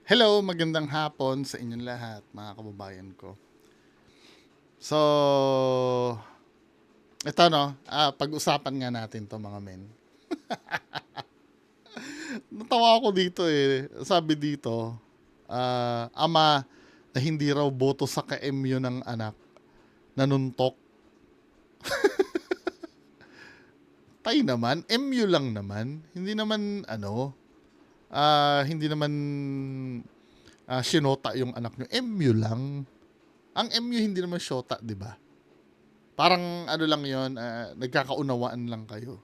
Hello, magandang hapon sa inyong lahat, mga kababayan ko. So, ito no, pag-usapan nga natin to mga men. Natawa ako dito eh. Sabi dito, ama na hindi raw boto sa ka-MU ng anak, nanuntok. Tay naman, MU lang naman. Hindi naman hindi naman sinota yung anak nyo. MU lang. Ang MU hindi naman shota, di ba? Parang ano lang yon, nagkakaunawaan lang kayo.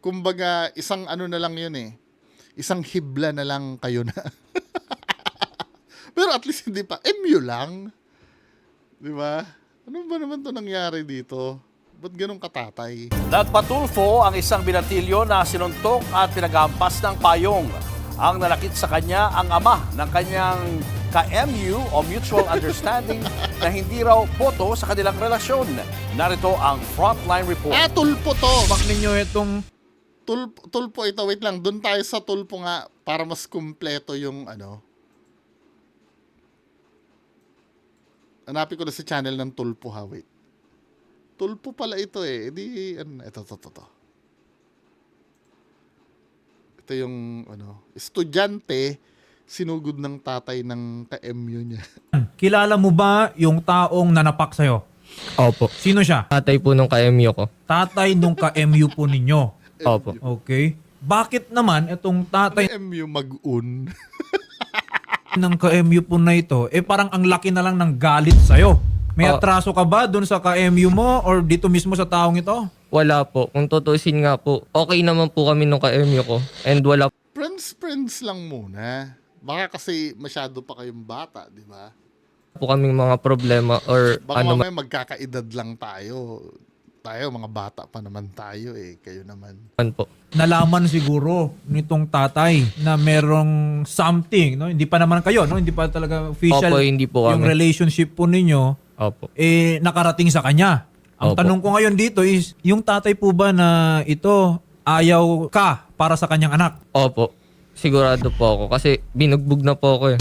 Kumbaga, isang ano na lang yun eh. Isang hibla na lang kayo na. Pero at least hindi pa. MU lang. Di ba? Ano ba naman to nangyari dito? Ba't ganun katatay? Nagpatulfo ang isang binatilyo na sinuntok at pinaghampas ng payong. Ang nalakit sa kanya ang ama ng kanyang ka-MU o mutual understanding na hindi raw boto sa kanilang relasyon. Narito ang Frontline Report. Tulpo to. Bak ninyo itong Tulpo ito. Wait lang. Doon tayo sa tulpo nga para mas kumpleto yung ano. Hanapin ko na sa channel ng tulpo ha. Wait. Tulpo pala ito eh. Ito. Ito yung estudyante sinugod ng tatay ng ka-MU niya. kilala mo ba yung taong nanapak sa'yo? Opo. Sino siya? Tatay po nung ka-MU ko. Tatay nung ka-MU po ninyo. Opo. Okay. Bakit naman itong tatay MU mag-un. ng ka-MU po na ito, parang ang laki na lang ng galit sa'yo? May atraso ka ba dun sa ka-MU mo or dito mismo sa taong ito? Wala po. Kung tutusin nga po, okay naman po kami nung ka-MU ko. And wala Friends lang muna. Baka kasi masyado pa kayong bata, di ba? po kaming mga problema or Baka ano mamaya magkakaedad lang tayo. Tayo, mga bata pa naman tayo eh. Kayo naman. man po. Nalaman siguro nitong tatay na merong something, no? Hindi pa naman kayo, no? Hindi pa talaga official Opo, hindi po yung kami. relationship po ninyo, Opo. nakarating sa kanya. Ang Opo. tanong ko ngayon dito is, yung tatay po ba na ito, ayaw ka para sa kanyang anak? Opo. Sigurado po ako kasi binugbog na po ako eh.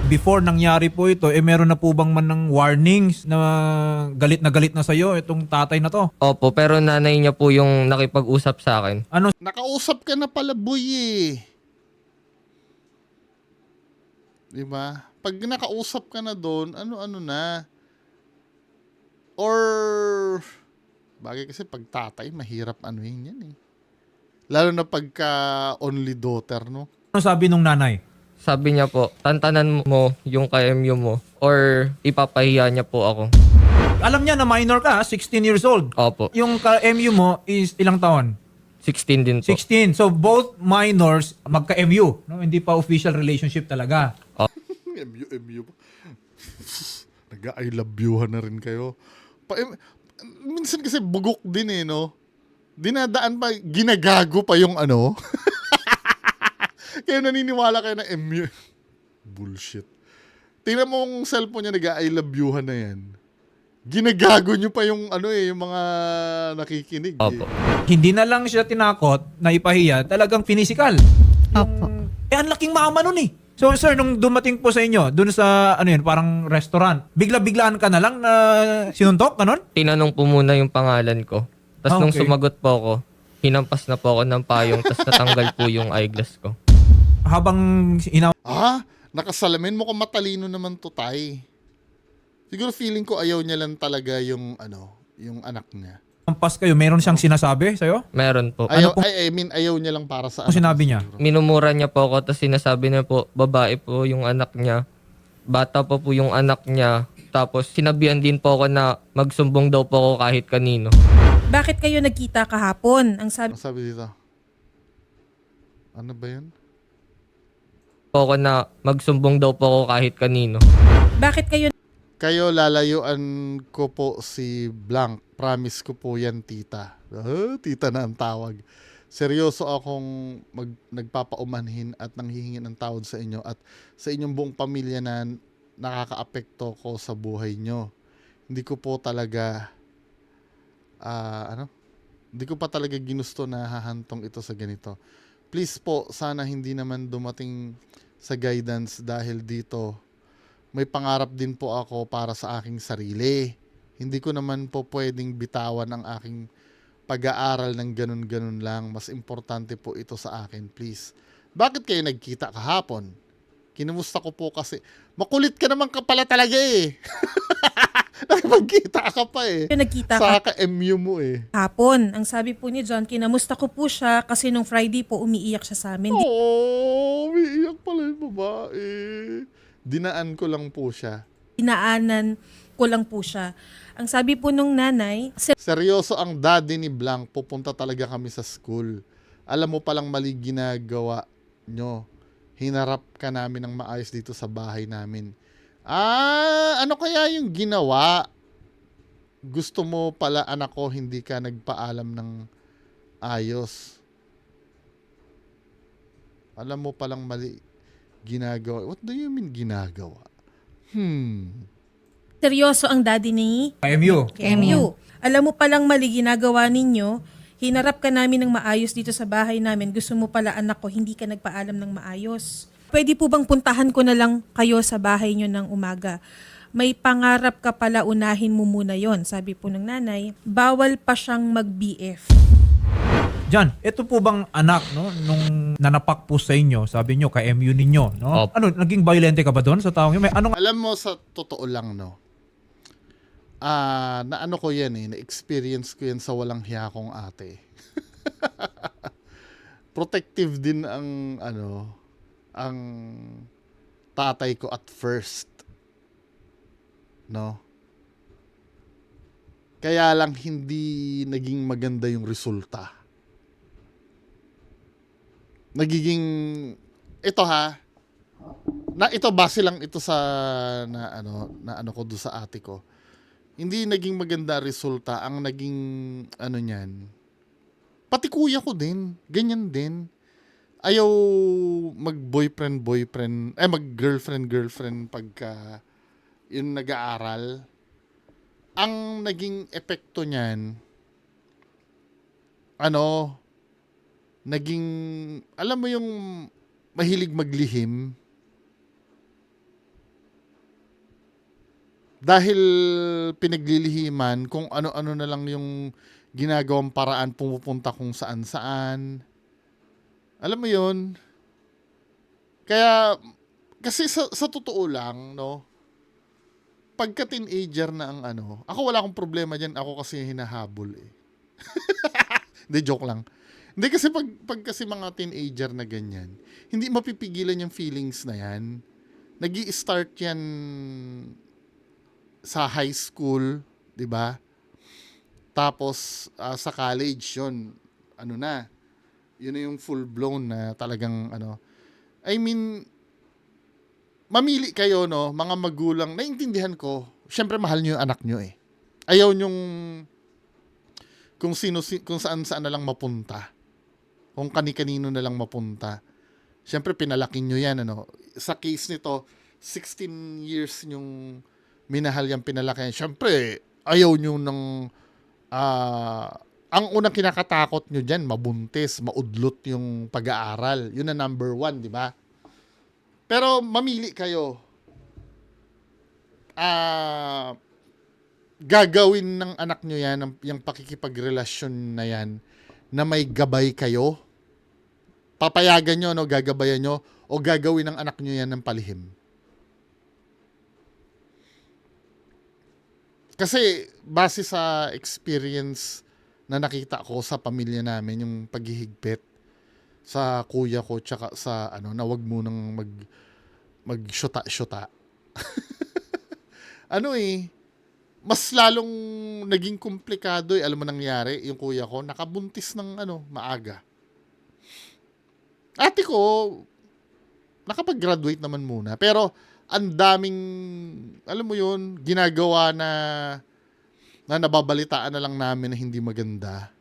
Before nangyari po ito, meron na po bang man ng warnings na galit na sa'yo itong tatay na to? Opo, pero nanay niya po yung nakipag-usap sa akin. Ano Nakausap ka na pala, boy eh. Di ba? Pag nakausap ka na doon, ano-ano na. Or, bagay kasi pag tatay, mahirap anuhin yan eh. Lalo na pagka only daughter, no? sabi nung nanay? Sabi niya po, tantanan mo yung ka-MU mo or ipapahiya niya po ako. Alam niya na minor ka, 16 years old. Opo. Yung ka-MU mo is ilang taon? 16 din po. 16. So both minors magka-MU, no? Hindi pa official relationship talaga. MU. Nag-I love you-han na rin kayo. Minsan kasi bugok din eh, no? Dinadaan pa, ginagago pa yung ano. Kaya naniniwala kayo na MU. Bullshit. Tingnan mo yung cellphone niya, nag-I love you-han na yan. Ginagago nyo pa yung yung mga nakikinig. Opo. Hindi na lang siya tinakot na ipahiya, talagang physical. Opo. Ang laking mama nun eh. So sir, nung dumating po sa inyo, dun sa parang restaurant, bigla-biglaan ka na lang na sinuntok, ganon? Tinanong po muna yung pangalan ko. Tapos nung Okay. sumagot po ako, hinampas na po ako ng payong tapos natanggal po yung eyeglass ko. Habang Nakasalamin mo kung matalino naman to, tay. Siguro feeling ko ayaw niya lang talaga yung yung anak niya. inampas kayo, meron siyang sinasabi sa'yo? Meron po. Ayaw, ayaw niya lang para sa Ano sinabi niya? Minumura niya po ako tapos sinasabi niya po, babae po yung anak niya. Bata pa po yung anak niya. Tapos sinabihan din po ako na magsumbong daw po ako kahit kanino. Bakit kayo nagkita kahapon? Ang sabi Ano sabi dito? Ano ba yun? Po ako na magsumbong daw po ako kahit kanino. bakit kayo Kayo, lalayuan ko po si Blank. Promise ko po yan, tita. Tita na ang tawag. Seryoso akong nagpapaumanhin at nanghihingi ng tawad sa inyo at sa inyong buong pamilya na nakakaapekto ko sa buhay nyo. Hindi ko po talaga hindi ko pa talaga ginusto na hahantong ito sa ganito. Please po, sana hindi naman dumating sa guidance dahil dito may pangarap din po ako para sa aking sarili. Hindi ko naman po pwedeng bitawan ang aking pag-aaral ng ganun-ganun lang. Mas importante po ito sa akin, please. Bakit kayo nagkita kahapon? Kinumusta ko po kasi. Makulit ka naman ka pala talaga eh. Nakipagkita ka pa eh. Kayo nagkita Sa ka-MU mo eh. kahapon. Ang sabi po ni John, kinamusta ko po siya kasi nung Friday po umiiyak siya sa amin. Oo, umiiyak pala yung babae. Dinaan ko lang po siya. Dinaanan ko lang po siya. Ang sabi po nung nanay, Seryoso ang daddy ni Blanc, pupunta talaga kami sa school. Alam mo palang mali ginagawa nyo. Hinarap ka namin ng maayos dito sa bahay namin. Ano kaya yung ginawa? Gusto mo pala anak ko, hindi ka nagpaalam ng ayos. Alam mo palang mali ginagawa. What do you mean ginagawa? seryoso ang daddy ni MU. KMU. Alam mo palang mali ginagawa ninyo, hinarap ka namin ng maayos dito sa bahay namin. Gusto mo pala anak ko, hindi ka nagpaalam ng maayos. Pwede po bang puntahan ko na lang kayo sa bahay nyo ng umaga? May pangarap ka pala, unahin mo muna yon. Sabi po ng nanay, bawal pa siyang mag-BF. John, ito po bang anak no nung nanapak po sa inyo, sabi nyo ka MU ninyo, no? Opo. Ano, naging violente ka ba doon sa taong yun? May anong Alam mo, sa totoo lang, no? Na ano ko yan eh, na-experience ko yan sa walang hiya kong ate. Protective din ang, ang tatay ko at first. No? Kaya lang hindi naging maganda yung resulta. Nagiging, ito ha, ito base lang ito sa na ano ko do sa ate ko. Hindi naging maganda resulta. Ang naging niyan. Pati kuya ko din, ganyan din. Ayaw mag-boyfriend, mag-girlfriend pagka yun nag-aaral. Ang naging epekto niyan, naging, alam mo yung mahilig maglihim. Dahil pinaglilihiman, kung ano-ano na lang yung ginagawang paraan, pumupunta kung saan-saan. Alam mo yun? Kaya, kasi sa totoo lang, no? Pagka teenager na ang ako wala akong problema dyan, ako kasi hinahabol eh. Hindi, joke lang. Hindi kasi pag kasi mga teenager na ganyan, hindi mapipigilan yung feelings na yan. Nag-i-start yan sa high school, 'di ba? Tapos sa college 'yon, yun na yung full blown na talagang I mean, mamili kayo, no, mga magulang. Naintindihan ko, syempre mahal niyo yung anak niyo eh. Ayaw nyong kung saan na lang mapunta. Kung kani-kanino na lang mapunta. Syempre pinalaki niyo yan, Sa case nito, 16 years yung minahal yung pinalaki. Syempre, ayaw nyo ng ang unang kinakatakot nyo dyan, mabuntis, maudlot yung pag-aaral. Yun na number 1, di ba? Pero mamili kayo. Gagawin ng anak nyo yan, yung pakikipagrelasyon na yan, na may gabay kayo. Papayagan nyo, gagabayan nyo, o gagawin ng anak nyo yan ng palihim. Kasi base sa experience na nakita ko sa pamilya namin, yung paghihigpit sa kuya ko tsaka sa na wag mo nang mag-syuta-syuta. Mas lalong naging komplikado eh. Alam mo nangyari, yung kuya ko nakabuntis ng maaga. Ate ko nakapag-graduate naman muna, pero ang daming, alam mo yun, ginagawa na nababalitaan na lang namin na hindi maganda.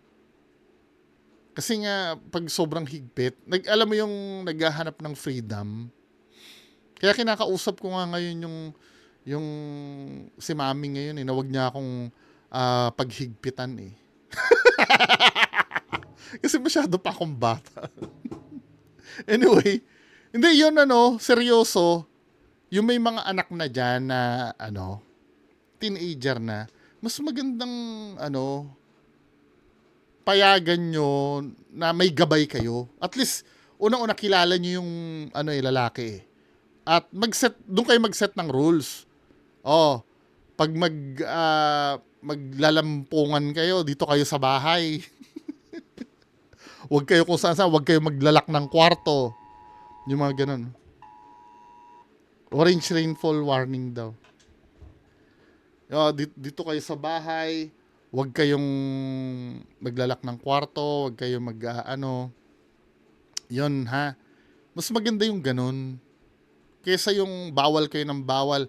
Kasi nga, pag sobrang higpit, alam mo yung naghahanap ng freedom. Kaya kinakausap ko nga ngayon yung si mami ngayon na wag niya akong paghigpitan eh. Kasi masyado pa akong bata. Anyway, Hindi, yun seryoso. Yung may mga anak na dyan na, teenager na, mas magandang, payagan nyo na may gabay kayo. At least, unang-una kilala nyo yung, lalaki eh. At doon kayo mag-set ng rules. Oh, pag maglalampungan kayo, dito kayo sa bahay. Huwag kayo kung saan-saan, huwag kayo maglalak ng kwarto. Yung mga ganun. Orange rainfall warning daw. Dito kayo sa bahay, huwag kayong maglalak ng kwarto, huwag kayong yun ha. Mas maganda yung ganun. Kesa yung bawal kayo ng bawal,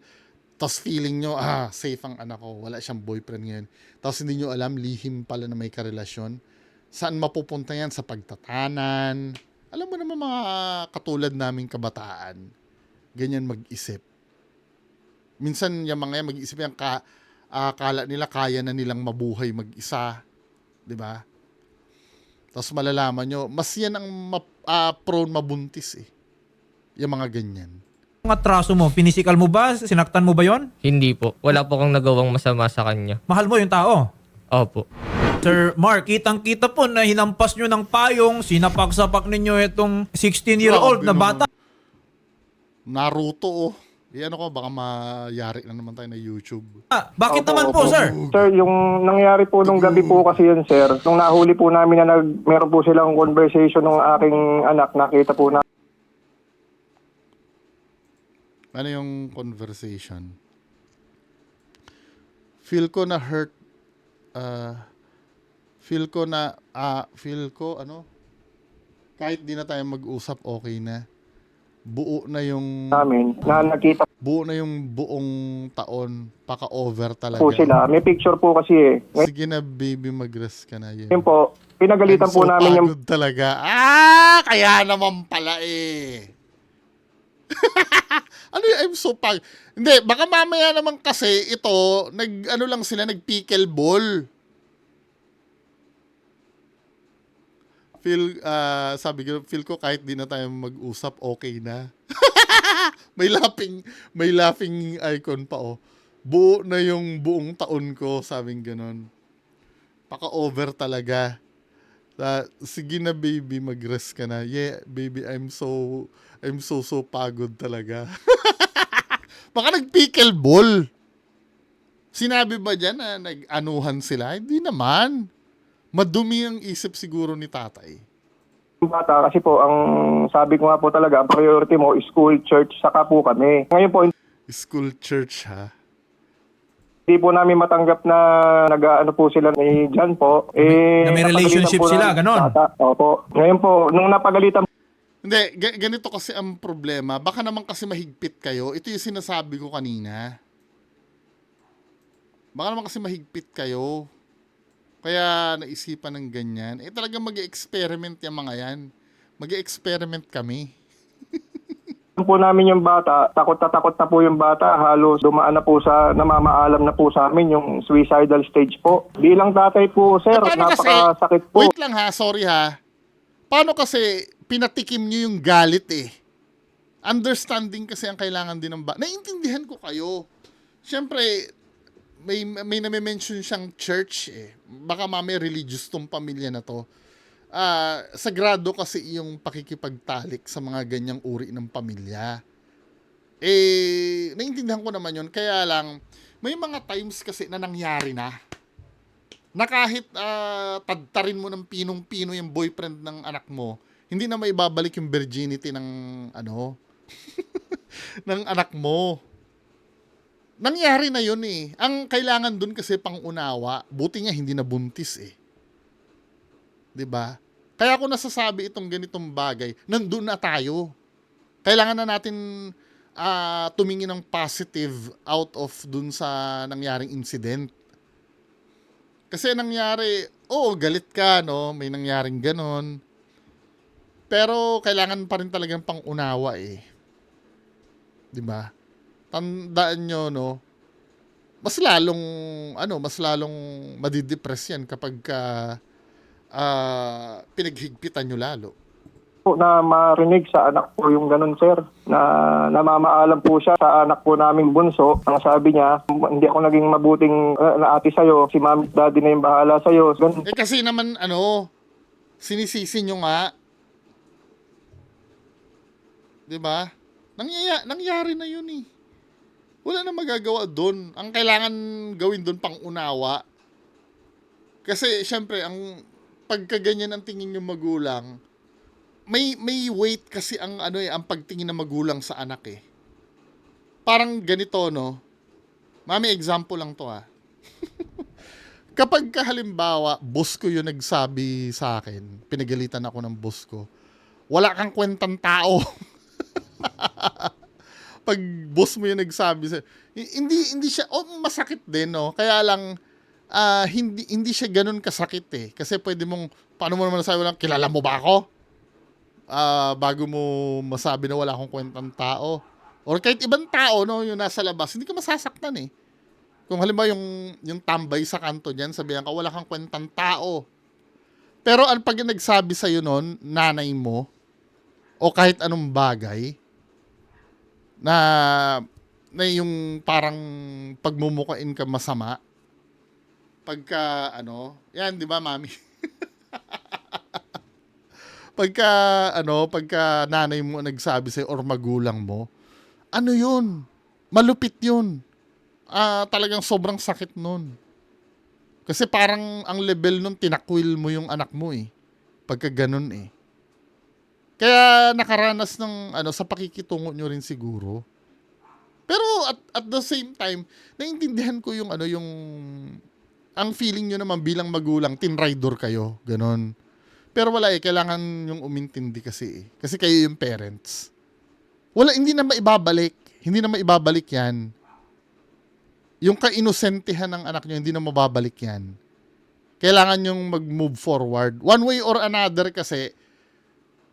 tapos feeling nyo, safe ang anak ko, wala siyang boyfriend ngayon. Tapos hindi nyo alam, lihim pala na may karelasyon. Saan mapupunta yan? Sa pagtatanan. Alam mo naman mga katulad naming kabataan, ganyan mag-isip. Minsan yung mga yan mag-isip yan, akala nila kaya na nilang mabuhay mag-isa. 'Di ba? Tapos malalaman nyo, mas yan ang prone mabuntis eh. Yung mga ganyan. Ang atraso mo, pinisikal mo ba? Sinaktan mo ba yon? Hindi po. Wala po akong nagawang masama sa kanya. Mahal mo yung tao. Opo. Sir Mark, kitang-kita po na hinampas nyo ng payong, sinapak-sapak ninyo itong 16-year-old na bata. Naruto oh. Ko, baka mayari lang naman tayo na YouTube. Bakit naman po, sir? Sir, yung nangyari po nung gabi po kasi yun, sir. Nung nahuli po namin na meron po silang conversation ng aking anak, nakita po na. Ano yung conversation? Feel ko na hurt. Kahit di na tayo mag-usap, okay na. Buo na yung Namin na nakita buo na yung buong taon, paka-over talaga. po sila. May picture po kasi eh. Sige na baby, mag-rest ka na yun. Ngayon po, pinagalitan po namin yung pagod talaga. Kaya naman pala eh. Ano yung I'm so pag... Hindi, baka mamaya naman kasi ito, nag-pickleball. Feel ko kahit di na tayo mag-usap, okay na. may laughing icon pa oh. Buo na yung buong taon ko, sabing ganon. Paka-over talaga. Sige na baby, mag-rest ka na. Yeah, baby, I'm so pagod talaga. Baka nag-pickleball. Sinabi ba dyan na nag-anuhan sila? Hindi naman. Madumi ang isip siguro ni tatay. bata kasi po, ang sabi ko nga po talaga, ang priority mo, school, church, saka po kami. Ngayon po, School church ha? hindi po namin matanggap na nag-ano po sila ni John po. Na may relationship napagalitan po sila, ng ganon. bata. Opo. Ngayon po, nung napagalitan Hindi, ganito kasi ang problema. Baka naman kasi mahigpit kayo. Ito yung sinasabi ko kanina. Baka naman kasi mahigpit kayo. Kaya naisipan ng ganyan. Talagang mag-experiment yung mga yan. Mag-experiment kami. po namin yung bata, takot na po yung bata, halos dumaan na po namamaalam na po sa amin yung suicidal stage po. Bilang tatay po, sir, Paano kasi, napakasakit po. wait lang ha, sorry ha. Paano kasi pinatikim nyo yung galit eh? Understanding kasi ang kailangan din ng Naiintindihan ko kayo. Siyempre, may name-mention siyang church eh. Baka mamay religious tong pamilya na to. Sagrado kasi yung pakikipagtalik sa mga ganyang uri ng pamilya. Naiintindihan ko naman yun. Kaya lang, may mga times kasi na nangyari na kahit tadtarin mo ng pinong-pino yung boyfriend ng anak mo, hindi na may babalik yung virginity ng ng anak mo. Nangyari na yun eh. Ang kailangan dun kasi pang-unawa, buti nga hindi na buntis eh. 'Di ba? Kaya ako nasasabi itong ganitong bagay, nandun na tayo. Kailangan na natin tumingin ng positive out of dun sa nangyaring incident. Kasi nangyari, galit ka, no? May nangyaring ganon. Pero kailangan pa rin talagang pang-unawa eh. 'Di ba? Tandaan nyo, no? Mas lalong madidepress yan kapag pinaghigpitan nyo lalo. po na marinig sa anak po yung ganun, sir. Na namamaalam po siya sa anak po naming bunso. Ang sabi niya, hindi ako naging mabuting na ate sa'yo. Si mami at daddy na yung bahala sa'yo. Ganun. Kasi naman, sinisisi nyo nga. Diba? Nangyari na yun eh. Wala na magagawa doon. Ang kailangan gawin doon pang unawa. Kasi syempre, pagkaganyan ang tingin yung magulang, may weight kasi ang ang pagtingin ng magulang sa anak eh. Parang ganito, no? Mami, example lang to Kapag halimbawa, boss ko yung nagsabi sa akin, pinagalitan ako ng boss ko, wala kang kwentang tao. Pag boss mo yung nagsabi sa hindi siya masakit din, no? Kaya lang hindi siya ganun kasakit eh. Kasi pwede mong, paano mo naman nasabi lang, kilala mo ba ako? Bago mo masabi na wala akong kwentang tao. Or kahit ibang tao, no, yung nasa labas, hindi ka masasaktan eh. Kung halimbawa yung tambay sa kanto niyan, sabihan ka, wala kang kwentang tao. Pero pag yung nagsabi sa'yo nun, nanay mo, o kahit anong bagay, na yung parang pagmumukain ka masama, pagka, yan, di ba, mami? Pagka nanay mo nagsabi sa'yo or magulang mo, yun? Malupit yun. Talagang sobrang sakit nun. Kasi parang ang level nun, tinakwil mo yung anak mo eh. Pagka ganun eh. Kaya nakaranas ng, sa pakikitungo nyo rin siguro. Pero at the same time, naiintindihan ko yung, ang feeling nyo naman bilang magulang, tinrider kayo. Ganon. Pero wala kailangan yung umintindi kasi eh. Kasi kayo yung parents. Hindi na maibabalik. Hindi na maibabalik yan. Yung kainosentihan ng anak nyo, hindi na mababalik yan. Kailangan yung mag-move forward. One way or another kasi,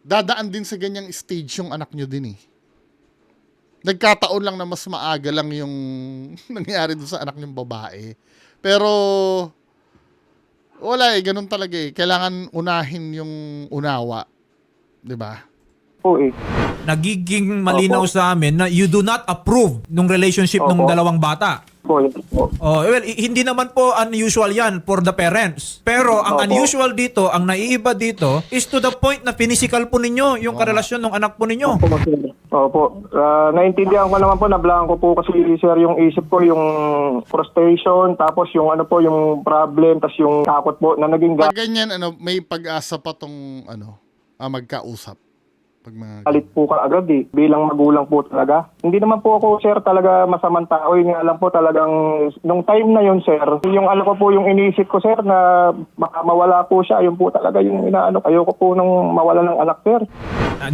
dadaan din sa ganyang stage yung anak nyo din eh. Nagkataon lang na mas maaga lang yung nangyari doon sa anak nyong babae. Pero, wala ganun talaga eh. Kailangan unahin yung unawa. 'Di ba? Po eh. Nagiging malinaw sa amin na you do not approve ng relationship ng Opo. dalawang bata. Po, yes po. Hindi naman po unusual yan for the parents. Pero ang Opo. unusual dito, ang naiiba dito, is to the point na physical po ninyo yung karelasyon ng anak po ninyo. Opo, sir. Opo. Naintindihan ko naman po, nablaan ko po kasi, sir, yung isip ko, yung frustration, tapos yung yung problem, tapos yung takot po na naging Pag ganyan, may pag-asa pa tong, magkausap. Pag mga... galit po ka agad eh, bilang magulang po talaga. Hindi naman po ako, sir, talaga masamang tao. Yung alam po talagang, nung time na yun, sir, yung alam ko po yung inisip ko, sir, na baka mawala po siya. Yun po talaga yung ayoko po nung mawala ng anak, sir.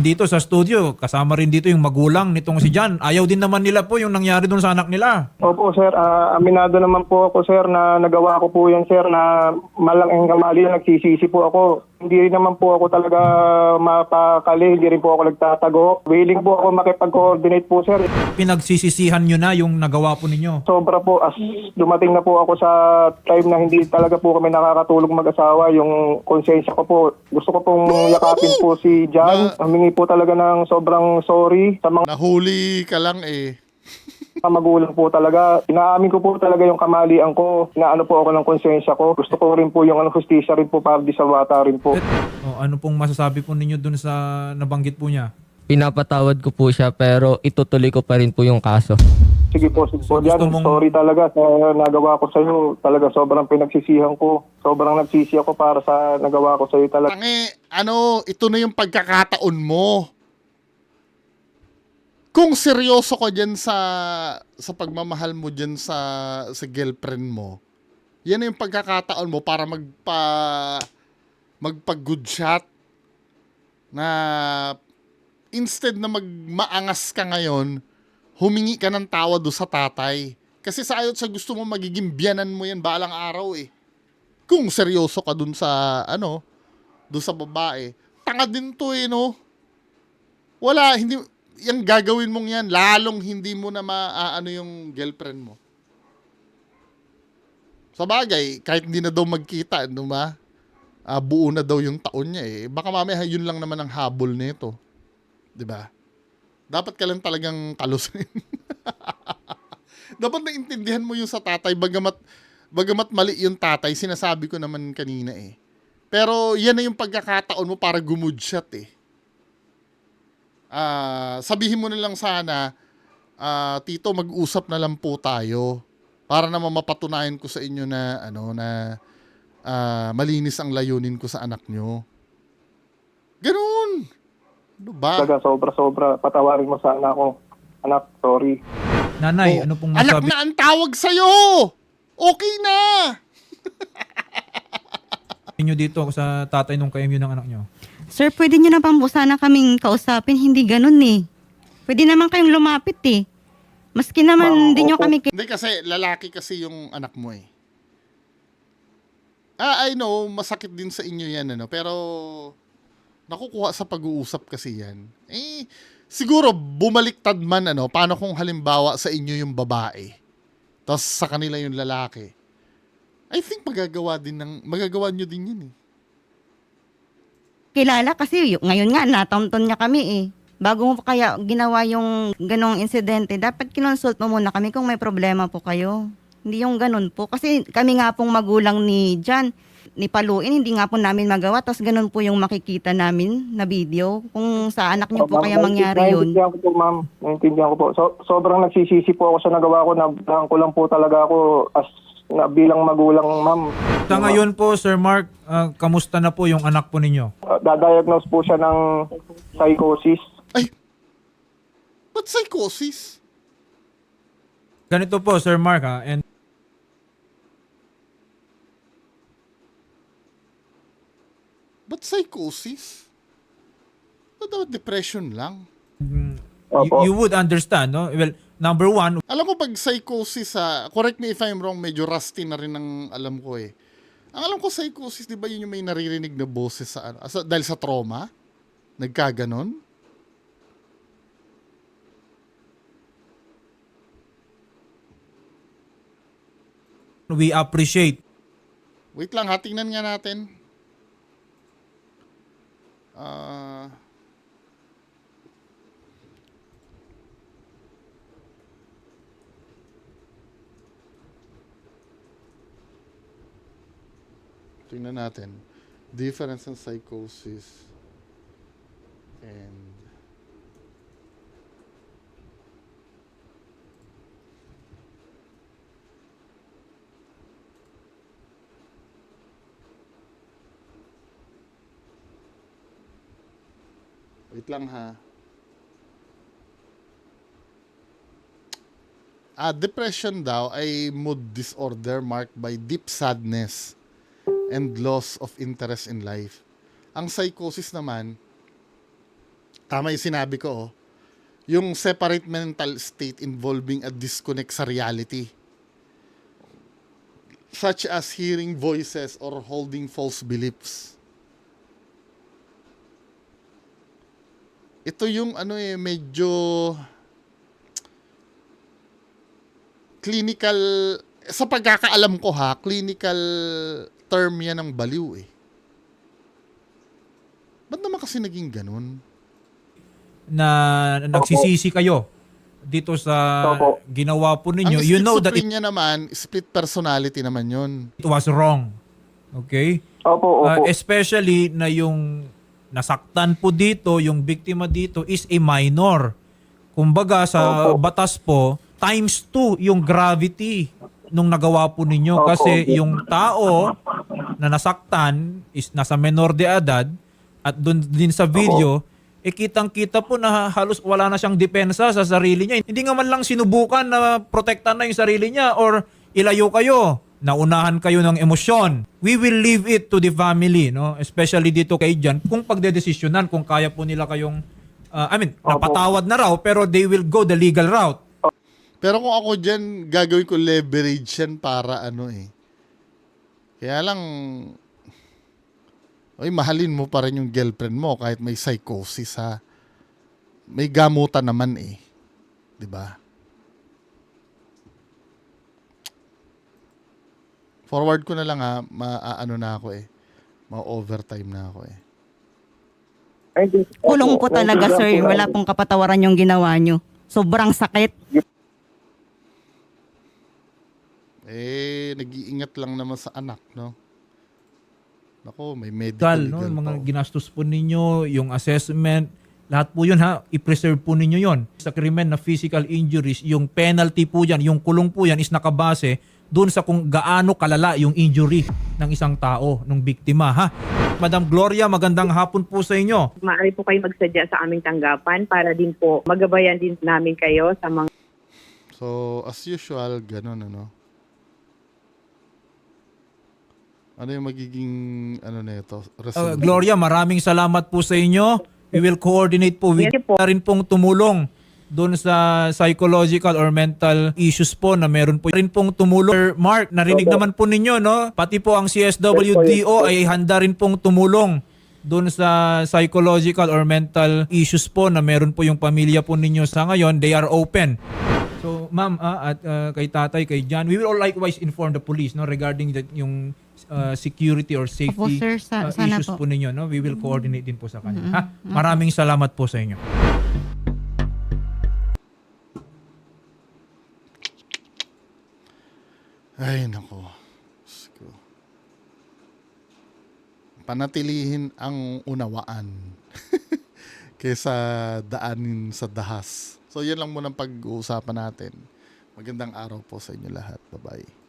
Dito sa studio, kasama rin dito yung magulang nitong si Jan. Ayaw din naman nila po yung nangyari doon sa anak nila. Opo, sir. Aminado naman po ako, sir, na nagawa ko po yan, sir, na malaking kamali na nagsisisi po ako. Hindi rin naman po ako talaga mapakali, hindi rin po ako nagtatago. Willing po ako makipag-coordinate po, sir. Pinagsisisihan nyo na yung nagawa po ninyo. Sobra po, as dumating na po ako sa time na hindi talaga po kami nakakatulog mag-asawa, yung konsensya ko po. Gusto ko pong yakapin po si Jan. Humingi po talaga ng sobrang sorry sa mga Nahuli ka lang eh. magulang po talaga. Inaamin ko po talaga yung kamalian ko. Inaano po ako ng konsensya ko. Gusto ko rin po yung hustisya rin po para di sa bata rin po. Ano pong masasabi po ninyo dun sa nabanggit po niya? Pinapatawad ko po siya pero itutuloy ko pa rin po yung kaso. Sige po, sige po. So, Jan, gusto mong- sorry talaga sa nagawa ko sa iyo. Talaga sobrang pinagsisihan ko. Sobrang nagsisi ako para sa nagawa ko sa iyo talaga. Ito na yung pagkakataon mo. Kung seryoso ka dyan sa pagmamahal mo dyan sa girlfriend mo, yan na yung pagkakataon mo para magpa-good shot na instead na maangas ka ngayon, humingi ka ng tawa do sa tatay. Kasi sa gusto mo magiging biyanan mo yan balang araw eh. Kung seryoso ka dun sa dun sa babae. Tanga din to eh, no? Wala, hindi, yung gagawin mong yan, lalong hindi mo na maaano yung girlfriend mo. Sa bagay, kahit hindi na daw magkita, ano ba? buo na daw yung taon niya eh. Baka mamaya yun lang naman ang habol nito. 'Di ba? Dapat ka lang talagang kalusin. Dapat naintindihan mo yung sa tatay, bagamat mali yung tatay, sinasabi ko naman kanina eh. Pero yan na yung pagkakataon mo para gumudshot eh. Sabihin mo na lang sana, Tito, mag-usap na lang po tayo para naman mapatunayan ko sa inyo na malinis ang layunin ko sa anak nyo. Ganun. Ano ba? Talaga sobra-sobra. Patawarin mo sana ako. Anak, sorry. Nanay, ano pong Anak masabi na ang tawag sa'yo! Okay na! niyo dito sa tatay nung ka-MU ng anak nyo? Sir, pwede nyo na bang po sana kaming kausapin? Hindi ganun eh. Pwede naman kayong lumapit eh. Maski naman Ma'am, hindi nyo opo. kami Hindi kasi lalaki kasi yung anak mo eh. I know, masakit din sa inyo yan pero nakukuha sa pag-uusap kasi yan. Siguro bumaliktad man paano kung halimbawa sa inyo yung babae, tapos sa kanila yung lalaki. I think magagawa nyo din yun eh. kilala kasi ngayon nga natamton niya kami eh. Bago mo pa kaya ginawa yung ganong insidente, dapat kinonsult mo muna kami kung may problema po kayo. Hindi yung ganun po. Kasi kami nga pong magulang ni Jan, ni Paluin, hindi nga po namin magawa. Tapos ganun po yung makikita namin na video. Kung sa anak niyo po Ma'am, kaya mangyari yun. Naintindihan ko po, ma'am. Naintindihan ko po. Sobrang nagsisisi po ako sa nagawa ko. Nabahan ko lang po talaga ako bilang magulang, ma'am. Sa ngayon po, Sir Mark, kamusta na po yung anak po ninyo? Dadiagnose po siya ng psychosis. Ay! Ba't psychosis? Ganito po, Sir Mark, and Ba't psychosis? Ba't dapat depression lang? Opo. you would understand, no? Well, number one, Alam ko pag psychosis, correct me if I'm wrong, medyo rusty na rin ang alam ko eh. Ang alam ko psychosis, di ba yun yung may naririnig na boses dahil sa trauma? Nagkaganon? we appreciate Wait lang tingnan nga natin. Tingnan natin. Difference in psychosis and wait lang ha. Depression daw ay mood disorder marked by deep sadness and loss of interest in life. Ang psychosis naman, tama yung sinabi ko, yung separate mental state involving a disconnect sa reality, such as hearing voices or holding false beliefs. Ito yung medyo clinical, sa pagkakaalam ko clinical term yan ng baliw eh. Ba't naman kasi naging ganun? na nagsisisi kayo dito sa Opo. ginawa po ninyo. Ang You know that schizophrenia naman, split personality naman yun. it was wrong. Okay? Opo, opo. Especially na yung nasaktan po dito, yung biktima dito is a minor. Kumbaga sa Opo. batas po, times 2 yung gravity nung nagawa po ninyo. Opo. Kasi yung tao na nasaktan is nasa menor de edad at doon din sa video, kitang-kita po na halos wala na siyang depensa sa sarili niya. Hindi nga man lang sinubukan na protektan na yung sarili niya or ilayo kayo. Naunahan kayo ng emosyon. We will leave it to the family, no? Especially dito kay Jan, kung pagdedesisyonan, kung kaya po nila kayong, napatawad na raw, pero they will go the legal route. Pero kung ako dyan, gagawin ko leverage yan para Kaya lang, mahalin mo pa rin yung girlfriend mo kahit may psychosis ha. May gamutan naman eh. 'Di ba? Forward ko na lang ha, na ako eh. Ma-overtime na ako eh. Ay, di- Kulong po opo, talaga, opo, sir. opo. Wala pong kapatawaran yung ginawa nyo. Sobrang sakit. Eh, nag-iingat lang naman sa anak, no? Nako, may medical no? legal Mga pa. ginastos po ninyo, yung assessment, lahat po yun ha, i-preserve po ninyo yon. Sa krimen na physical injuries, yung penalty po yan, yung kulong po yan is nakabase doon sa kung gaano kalala yung injury ng isang tao, ng biktima ha. Madam Gloria, magandang hapon po sa inyo. Maaari po kayo magsadya sa aming tanggapan para din po magabayan din namin kayo sa mga So, as usual, ganun, ano? Ano yung magiging, ano na ito? Resolution? Gloria, maraming salamat po sa inyo. We will coordinate po with Yes po. na rin pong tumulong doon sa psychological or mental issues po na meron po rin pong tumulong. Sir Mark, narinig naman po ninyo, no? Pati po ang CSWDO ay handa rin pong tumulong doon sa psychological or mental issues po na meron po yung pamilya po ninyo sa ngayon. They are open. So, ma'am, at kay tatay, kay John, we will all likewise inform the police no regarding yung security or safety Opo, sir. Sana issues po. po ninyo. No? We will coordinate din po sa kanila. Ha? Maraming salamat po sa inyo. Ay, nako. Diyos ko. Panatilihin ang unawaan kaysa daanin sa dahas. So, yan lang muna ang pag-uusapan natin. Magandang araw po sa inyo lahat. Bye-bye.